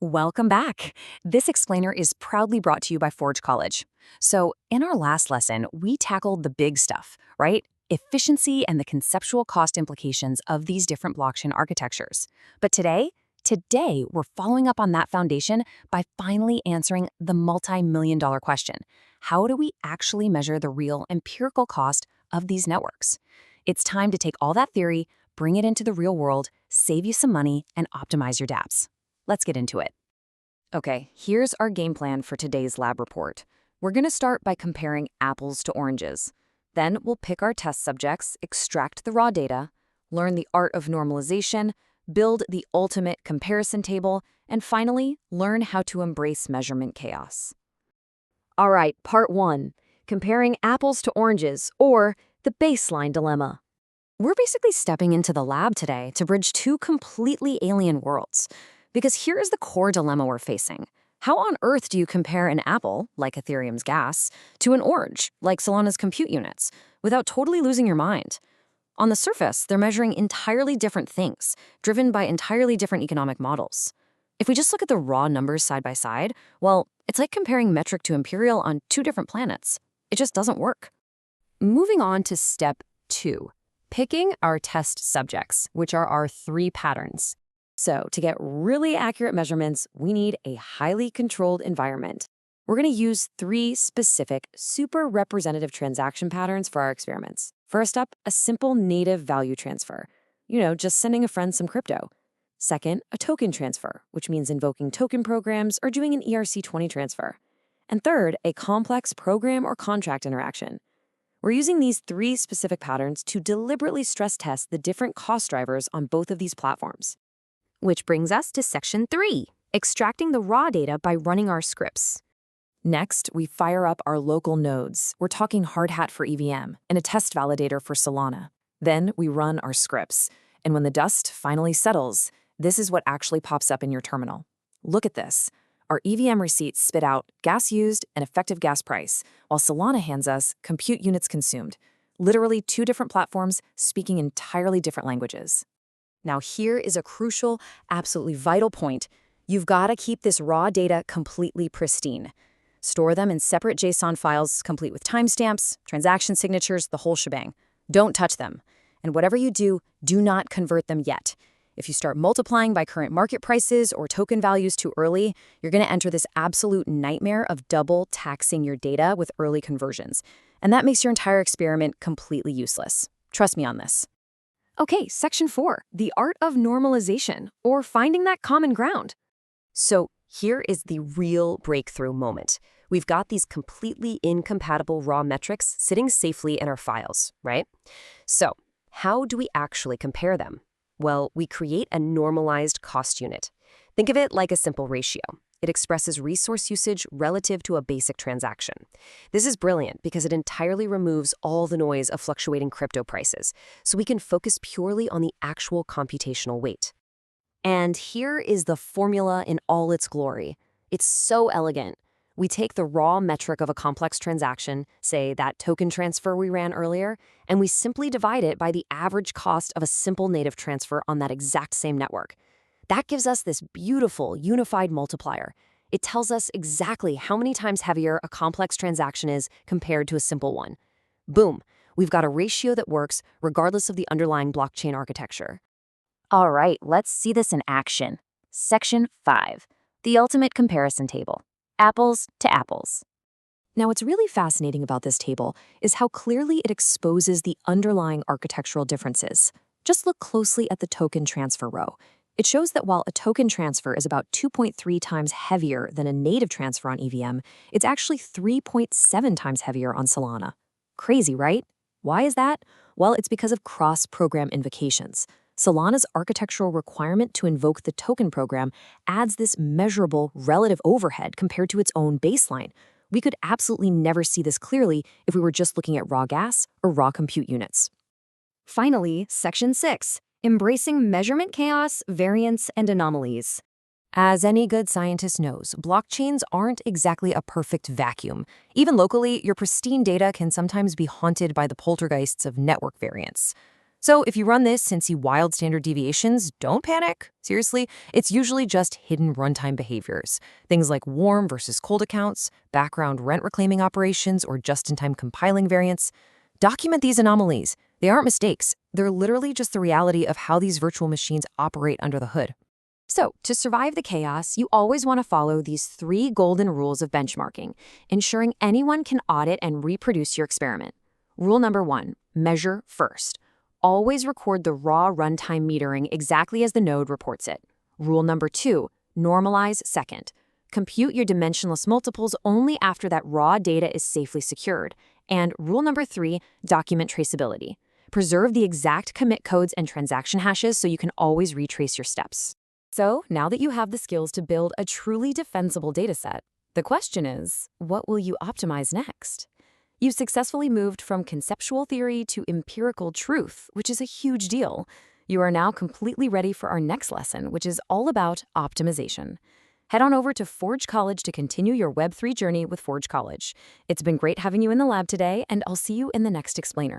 Welcome back. This explainer is proudly brought to you by Forge College. So, in our last lesson, we tackled the big stuff, right? Efficiency and the conceptual cost implications of these different blockchain architectures. But today, we're following up on that foundation by finally answering the multi-million-dollar question. How do we actually measure the real empirical cost of these networks? It's time to take all that theory, bring it into the real world, save you some money, and optimize your dApps. Let's get into it. Okay, here's our game plan for today's lab report. We're going to start by comparing apples to oranges. Then we'll pick our test subjects, extract the raw data, learn the art of normalization, build the ultimate comparison table, and finally, learn how to embrace measurement chaos. All right, part 1, comparing apples to oranges, or the baseline dilemma. We're basically stepping into the lab today to bridge two completely alien worlds. Because here is the core dilemma we're facing. How on earth do you compare an apple, like Ethereum's gas, to an orange, like Solana's compute units, without totally losing your mind? On the surface, they're measuring entirely different things, driven by entirely different economic models. If we just look at the raw numbers side by side, well, it's like comparing metric to imperial on two different planets. It just doesn't work. Moving on to step 2, picking our test subjects, which are our 3 patterns. So, to get really accurate measurements, we need a highly controlled environment. We're going to use 3 specific, super representative transaction patterns for our experiments. First up, a simple native value transfer. Just sending a friend some crypto. Second, a token transfer, which means invoking token programs or doing an ERC20 transfer. And third, a complex program or contract interaction. We're using these 3 specific patterns to deliberately stress test the different cost drivers on both of these platforms. Which brings us to section 3, extracting the raw data by running our scripts. Next, we fire up our local nodes. We're talking hard hat for EVM and a test validator for Solana. Then we run our scripts. And when the dust finally settles, this is what actually pops up in your terminal. Look at this. Our EVM receipts spit out gas used and effective gas price, while Solana hands us compute units consumed. Literally 2 different platforms speaking entirely different languages. Now here is a crucial, absolutely vital point. You've got to keep this raw data completely pristine. Store them in separate JSON files, complete with timestamps, transaction signatures, the whole shebang. Don't touch them. And whatever you do, do not convert them yet. If you start multiplying by current market prices or token values too early, you're going to enter this absolute nightmare of double taxing your data with early conversions. And that makes your entire experiment completely useless. Trust me on this. Okay, section 4, the art of normalization, or finding that common ground. So here is the real breakthrough moment. We've got these completely incompatible raw metrics sitting safely in our files, right? So how do we actually compare them? Well, we create a normalized cost unit. Think of it like a simple ratio. It expresses resource usage relative to a basic transaction. This is brilliant because it entirely removes all the noise of fluctuating crypto prices, so we can focus purely on the actual computational weight. And here is the formula in all its glory. It's so elegant. We take the raw metric of a complex transaction, say that token transfer we ran earlier, and we simply divide it by the average cost of a simple native transfer on that exact same network. That gives us this beautiful, unified multiplier. It tells us exactly how many times heavier a complex transaction is compared to a simple one. Boom, we've got a ratio that works regardless of the underlying blockchain architecture. All right, let's see this in action. Section 5, the ultimate comparison table. Apples to apples. Now, what's really fascinating about this table is how clearly it exposes the underlying architectural differences. Just look closely at the token transfer row. It shows that while a token transfer is about 2.3 times heavier than a native transfer on EVM, it's actually 3.7 times heavier on Solana. Crazy, right? Why is that? Well, it's because of cross-program invocations. Solana's architectural requirement to invoke the token program adds this measurable relative overhead compared to its own baseline. We could absolutely never see this clearly if we were just looking at raw gas or raw compute units. Finally, section 6. Embracing measurement chaos, variance, and anomalies. As any good scientist knows, blockchains aren't exactly a perfect vacuum. Even locally, your pristine data can sometimes be haunted by the poltergeists of network variance. So if you run this and see wild standard deviations, don't panic. Seriously, it's usually just hidden runtime behaviors. Things like warm versus cold accounts, background rent reclaiming operations, or just-in-time compiling variants. Document these anomalies. They aren't mistakes. They're literally just the reality of how these virtual machines operate under the hood. So, to survive the chaos, you always want to follow these 3 golden rules of benchmarking, ensuring anyone can audit and reproduce your experiment. Rule number 1, measure first. Always record the raw runtime metering exactly as the node reports it. Rule number 2, normalize second. Compute your dimensionless multiples only after that raw data is safely secured. And rule number 3, document traceability. Preserve the exact commit codes and transaction hashes so you can always retrace your steps. So, now that you have the skills to build a truly defensible dataset, the question is, what will you optimize next? You've successfully moved from conceptual theory to empirical truth, which is a huge deal. You are now completely ready for our next lesson, which is all about optimization. Head on over to Forge College to continue your Web3 journey with Forge College. It's been great having you in the lab today, and I'll see you in the next explainer.